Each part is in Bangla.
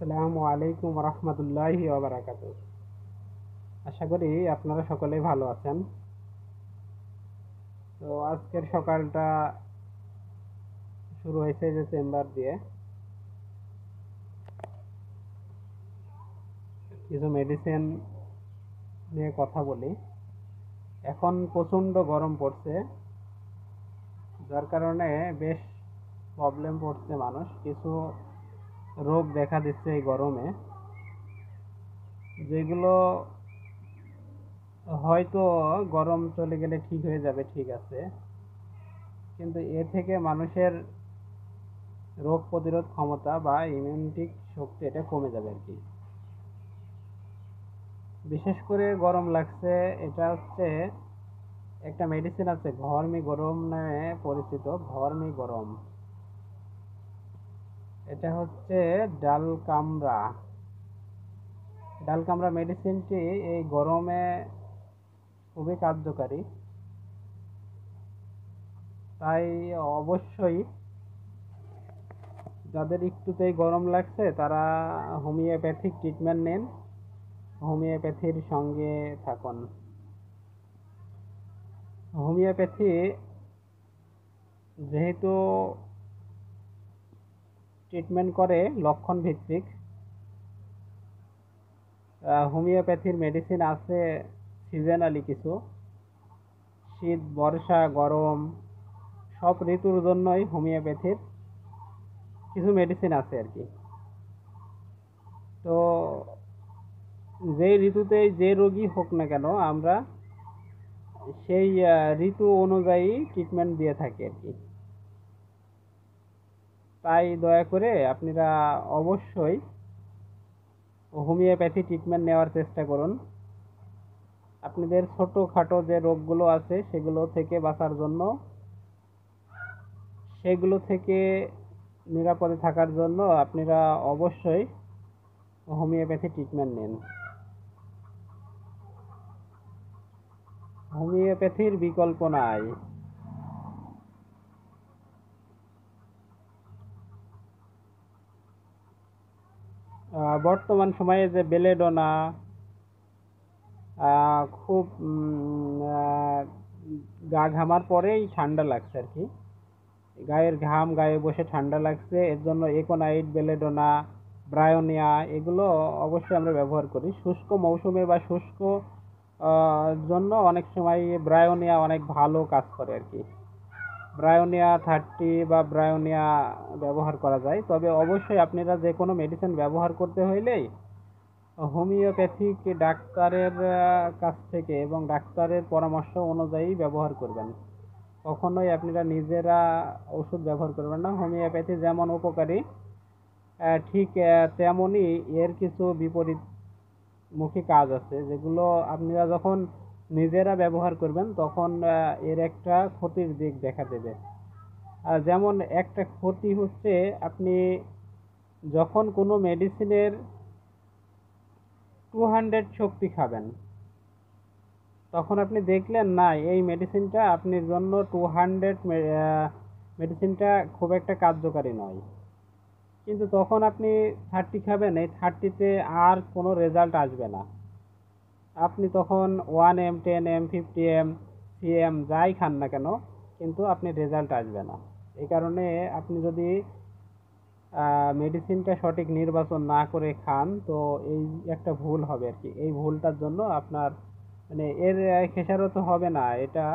আসসালামু আলাইকুম রহমতুল্লাহি ওয়া বারাকাতুহু। আশা করি আপনারা সকলেই ভালো আছেন। তো আজকের সকালটা শুরু হয়েছে যে চেম্বার দিয়ে কিছু মেডিসিন নিয়ে কথা বলি। এখন প্রচণ্ড গরম পড়ছে, যার কারণে বেশ প্রবলেম পড়ছে মানুষ। কিছু রোগ দেখা দিচ্ছে এই গরমে, যেগুলো হয়তো গরম চলে গেলে ঠিক হয়ে যাবে, ঠিক আছে, কিন্তু এ থেকে মানুষের রোগ প্রতিরোধ ক্ষমতা বা ইমিউনিটি শক্তি এটা কমে যাবে আর কি। বিশেষ করে গরম লাগছে, এটা হচ্ছে একটা মেডিসিন আছে ঘরমি গরম নামে পরিচিত। ঘরমি গরম, এটা হচ্ছে ডালকামরা। ডালকামরা মেডিসিনটি এই গরমে খুবই কার্যকারী। তাই অবশ্যই যাদের একটুতেই গরম লাগছে তারা হোমিওপ্যাথিক ট্রিটমেন্ট নিন, হোমিওপ্যাথির সঙ্গে থাকুন। হোমিওপ্যাথি যেহেতু ট্রিটমেন্ট করে লক্ষণ ভিত্তিক, হোমিওপ্যাথির মেডিসিন আছে সিজনালি কিছু। শীত, বর্ষা, গরম সব ঋতুর জন্যই হোমিওপ্যাথির কিছু মেডিসিন আছে আর কি। তো যেই ঋতুতেই যে রোগী হোক না কেন, আমরা সেই ঋতু অনুযায়ী ট্রিটমেন্ট দিয়ে থাকি আর কি। তাই দয়া করে আপনারা অবশ্যই হোমিওপ্যাথি ট্রিটমেন্ট নেওয়ার চেষ্টা করুন। আপনাদের ছোটোখাটো যে রোগগুলো আছে সেগুলো থেকে বাঁচার জন্য, সেগুলো থেকে নিরাপদে থাকার জন্য আপনারা অবশ্যই হোমিওপ্যাথি ট্রিটমেন্ট নিন। হোমিওপ্যাথির বিকল্প নাই। বর্তমান সময়ে যে বেলেডোনা খুব গা ঘামার পরেই ঠান্ডা লাগছে আর কি, গায়ের ঘাম গায়ে বসে ঠান্ডা লাগছে, এর জন্য একোনাইট, বেলেডোনা, ব্রায়োনিয়া এগুলো অবশ্যই আমরা ব্যবহার করি। শুষ্ক মৌসুমে বা শুষ্ক জন্য অনেক সময় ব্রায়োনিয়া অনেক ভালো কাজ করে আর কি। ব্রায়োনিয়া 30 বা ব্রায়োনিয়া ব্যবহার করা যায়। তবে অবশ্যই আপনারা যে কোনো মেডিসিন ব্যবহার করতে হইলেই হোমিওপ্যাথিক ডাক্তারের কাছ থেকে এবং ডাক্তারের পরামর্শ অনুযায়ী ব্যবহার করবেন। কখনোই আপনারা নিজেরা ওষুধ ব্যবহার করবেন না। হোমিওপ্যাথি যেমন উপকারী, ঠিক তেমনই এর কিছু বিপরীতমুখী কাজ আছে, যেগুলো আপনারা যখন নিজেরা ব্যবহার করবেন তখন এর একটা ক্ষতির দিক দেখা দেবে। যেমন একটা ক্ষতি হচ্ছে, আপনি যখন কোনো মেডিসিনের 200 শক্তি খাবেন, তখন আপনি দেখলেন না এই মেডিসিনটা আপনার জন্য 200 মেডিসিনটা খুব একটা কার্যকারী নয়, কিন্তু তখন আপনি 30 খাবেন, এই 30-তে আর কোনো রেজাল্ট আসবে না। আপনি তখন 1M, 10M, 50M, সিএম যাই খান না কেন, কিন্তু আপনি রেজাল্ট আসবে না। এই কারণে আপনি যদি মেডিসিনটা সঠিক নির্বাচন না করে খান, তো এই একটা ভুল হবে আর কি। এই ভুলটার জন্য আপনার মানে এর খেসারত হবে না, এটা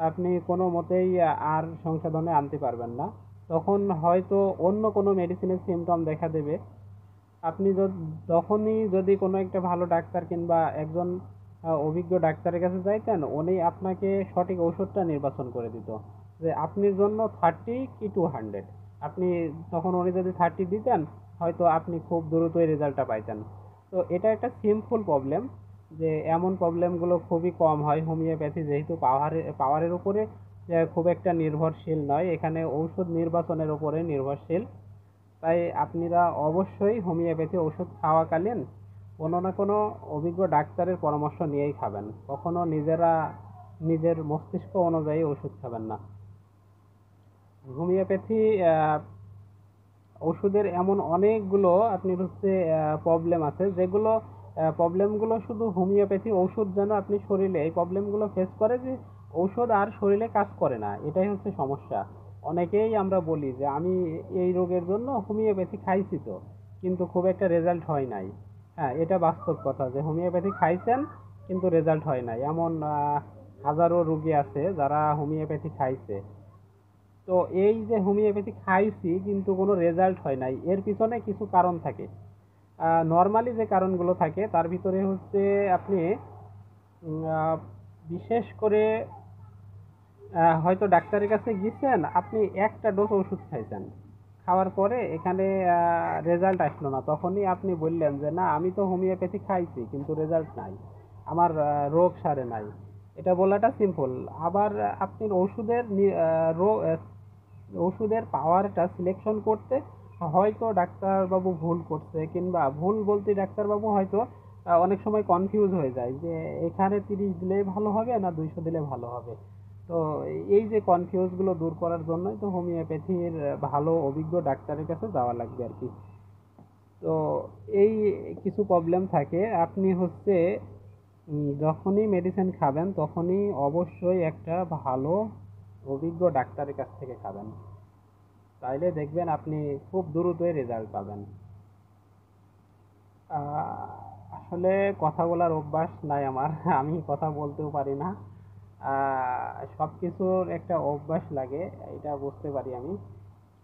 আপনি কোনো মতেই আর সংশোধনে আনতে পারবেন না। তখন হয়তো অন্য কোনো মেডিসিনের সিমটম দেখা দেবে। আপনি তখনই যদি কোনো একটা ভালো ডাক্তার কিংবা একজন অভিজ্ঞ ডাক্তারের কাছে যাইতেন, উনি আপনাকে সঠিক ওষুধটা নির্বাচন করে দিত যে আপনার জন্য 30 কি 200। আপনি তখন উনি যদি 30 দিতেন, হয়তো আপনি খুব দ্রুতই রেজাল্টটা পাইতেন। তো এটা একটা সিম্পল প্রবলেম, যে এমন প্রবলেমগুলো খুবই কম হয়। হোমিওপ্যাথি যেহেতু পাওয়ারের উপরে খুব একটা নির্ভরশীল নয়, এখানে ঔষধ নির্বাচনের উপরে নির্ভরশীল। তাই আপনারা অবশ্যই হোমিওপ্যাথি ওষুধ খাওয়াকালীন কোনো না কোনো অভিজ্ঞ ডাক্তারের পরামর্শ নিয়েই খাবেন। কখনো নিজেরা নিজের মস্তিষ্ক অনুযায়ী ওষুধ খাবেন না। হোমিওপ্যাথি ওষুধের এমন অনেকগুলো আপনার হচ্ছে প্রবলেম আছে, যেগুলো প্রবলেমগুলো শুধু হোমিওপ্যাথি ওষুধ যেন আপনি শরীরে এই প্রবলেমগুলো ফেস করে যে ঔষধ আর শরীরে কাজ করে না, এটাই হচ্ছে সমস্যা। অনেকেই আমরা বলি যে আমি এই রোগের জন্য হোমিওপ্যাথি খাইছি তো, কিন্তু খুব একটা রেজাল্ট হয় নাই। হ্যাঁ, এটা বাস্তব কথা যে হোমিওপ্যাথি খাইছেন কিন্তু রেজাল্ট হয় নাই, এমন হাজারো রোগী আছে যারা হোমিওপ্যাথি খাইছে। তো এই যে হোমিওপ্যাথি খাইছি কিন্তু কোনো রেজাল্ট হয় নাই, এর পিছনে কিছু কারণ থাকে। নর্মালি যে কারণগুলো থাকে তার ভিতরে হচ্ছে আপনি বিশেষ করে হয়তো ডাক্তারের কাছে গেছেন, আপনি একটা ডোজ ওষুধ খাইছেন, খাওয়ার পরে এখানে রেজাল্ট আসলো না, তখনই আপনি বললেন যে না আমি তো হোমিওপ্যাথি খাইছি কিন্তু রেজাল্ট নাই, আমার রোগ সারে নাই। এটা বলাটা সিম্পল। আবার আপনি ওষুধের পাওয়ারটা সিলেকশন করতে হয়তো ডাক্তারবাবু ভুল করছে, কিংবা ভুল বলতে ডাক্তারবাবু হয়তো অনেক সময় কনফিউজ হয়ে যায় যে এখানে 30 দিলে ভালো হবে না 200 দিলে ভালো হবে। তো এই যে কনফিউজগুলো দূর করার জন্যই তো হোমিওপ্যাথির ভালো অভিজ্ঞ ডাক্তারের কাছে যাওয়া লাগবে আর কি। তো এই কিছু প্রবলেম থাকে। আপনি হচ্ছে যখনই মেডিসিন খাবেন তখনই অবশ্যই একটা ভালো অভিজ্ঞ ডাক্তারের কাছ থেকে খাবেন, তাইলে দেখবেন আপনি খুব দ্রুতই রেজাল্ট পাবেন। আসলে কথা বলার অভ্যাস নাই আমার আমি কথা বলতেও পারি না। সব কিছুর একটা অভ্যাস লাগে, এটা বুঝতে পারি আমি।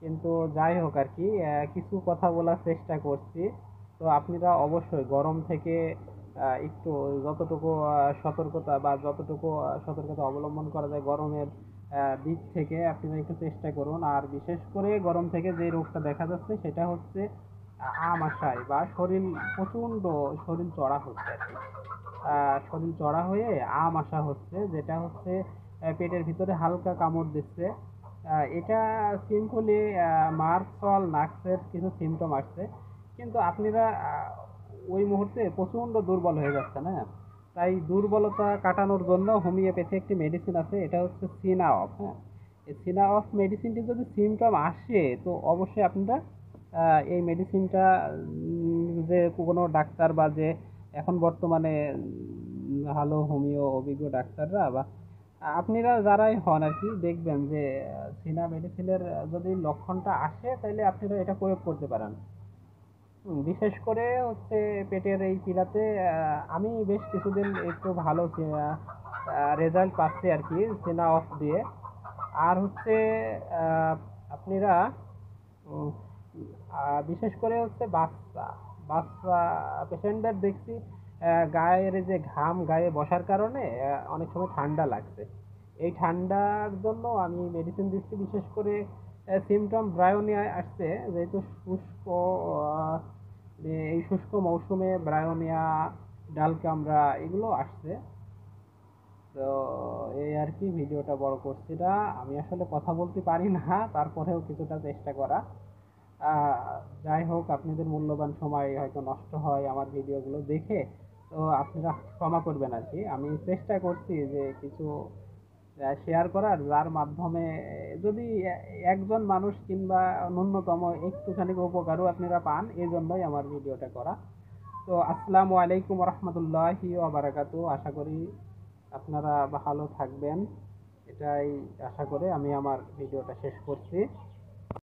কিন্তু যাই হোক আর কি, কিছু কথা বলার চেষ্টা করছি। তো আপনারা অবশ্যই গরম থেকে একটু যতটুকু সতর্কতা বা যতটুকু সতর্কতা অবলম্বন করা যায় গরমের দিক থেকে আপনারা একটু চেষ্টা করুন। আর বিশেষ করে গরম থেকে যে রোগটা দেখা যাচ্ছে সেটা হচ্ছে আমাশয় বা প্রচণ্ড শরীর চড়া হচ্ছে আর কি। শরীর চড়া হয়ে আমাশা হচ্ছে, যেটা হচ্ছে পেটের ভিতরে হালকা কামড় দিচ্ছে। এটা সিম্পলি মার্সল নাক্সের কিছু সিমটম আসছে, কিন্তু আপনারা ওই মুহূর্তে প্রচণ্ড দুর্বল হয়ে যাচ্ছেন। হ্যাঁ, তাই দুর্বলতা কাটানোর জন্য হোমিওপ্যাথি একটি মেডিসিন আছে, এটা হচ্ছে সিনাঅফ। হ্যাঁ, এই সিনাঅফ মেডিসিনটি যদি সিমটম আসে তো অবশ্যই আপনারা এই মেডিসিনটা যে কোনো ডাক্তার বা যে এখন বর্তমানে ভালো হোমিও অভিজ্ঞ ডাক্তাররা বা আপনারা যারাই হন আর কি, দেখবেন যে সিনা মেডিসিনের যদি লক্ষণটা আসে তাহলে আপনারা এটা প্রয়োগ করতে পারেন। বিশেষ করে হচ্ছে পেটের এই পীড়াতে আমি বেশ কিছুদিন একটু ভালো রেজাল্ট পাচ্ছি আর কি সিনা অফ দিয়ে। আর হচ্ছে আহ, আপনারা উম, বিশেষ করে হচ্ছে বাচ্চা বাচ্চা পেশেন্টদের দেখছি গায়ের যে ঘাম গায়ে বসার কারণে অনেক সময় ঠান্ডা লাগছে। এই ঠান্ডার জন্য আমি মেডিসিন দিচ্ছি, বিশেষ করে সিমটম ব্রায়োনিয়া আসছে, যেহেতু শুষ্ক আহ, এই শুষ্ক মৌসুমে ব্রায়োনিয়া, ডাল কামড়া এগুলো আসছে। তো এই আর কি, ভিডিওটা বড় করছি না, আমি আসলে কথা বলতে পারি না, তারপরেও কিছুটা চেষ্টা করা। আহ, যাই হোক, আপনাদের মূল্যবান সময় হয়তো নষ্ট হয় আমার ভিডিওগুলো দেখে, তো আপনারা ক্ষমা করবেন আর কি। আমি চেষ্টা করছি যে কিছু শেয়ার করার, যার মাধ্যমে যদি একজন মানুষ কিংবা ন্যূনতম একটুখানি উপকারও আপনারা পান, এই জন্যই আমার ভিডিওটা করা। তো আসসালামু আলাইকুম রহমতুল্লাহি ওয়া বারাকাতু। আশা করি আপনারা ভালো থাকবেন, এটাই আশা করে আমি আমার ভিডিওটা শেষ করছি।